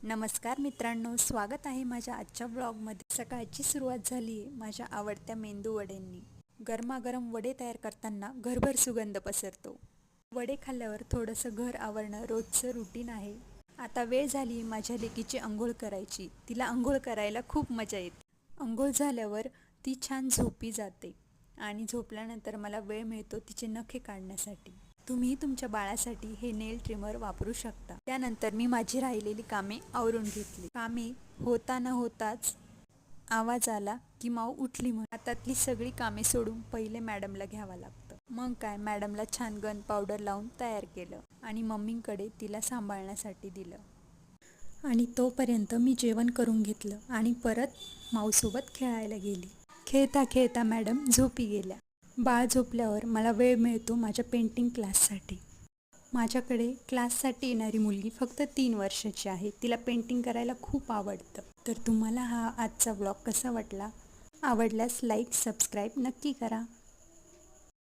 नमस्कार मित्रांनो, स्वागत आहे माझ्या आजच्या व्लॉगमध्ये। सकाळची सुरुवात झाली आहे माझ्या आवडत्या मेंदू वड्यांनी। गरमागरम वडे तयार करताना घरभर सुगंध पसरतो। वडे खाल्ल्यावर थोडंसं घर आवरणं रोजचं रुटीन आहे। आता वेळ झाली माझ्या लेकीची अंघोळ करायची। तिला अंघोळ करायला खूप मजा येते। अंघोळ झाल्यावर ती छान झोपी जाते आणि झोपल्यानंतर मला वेळ मिळतो तिचे नखे काढण्यासाठी। तुम्ही तुमच्या बाळासाठी हे नेल ट्रिमर वापरू शकता। त्यानंतर मी माझी राहिलेली कामे आवरून घेतली। कामे होता न होताच आवाज आला की माऊ उठली म्हणून हातातली सगळी कामे सोडून पहिले मॅडमला घ्यावं लागतं। मग काय, मॅडमला छान गन पावडर लावून तयार केलं आणि मम्मींकडे तिला सांभाळण्यासाठी दिलं आणि तोपर्यंत मी जेवण करून घेतलं आणि परत माऊसोबत खेळायला गेली। खेळता खेळता मॅडम झोपी गेल्या। बाळ झोपल्यावर मला वेळ मिळतो माझ्या पेंटिंग क्लाससाठी। माझ्याकडे क्लाससाठी येणारी मुलगी फक्त 3 वर्षाची आहे। तिला पेंटिंग करायला खूप आवडतं। तर तुम्हाला हा आजचा व्लॉग कसा वाटला? आवडल्यास लाईक सबस्क्राईब नक्की करा।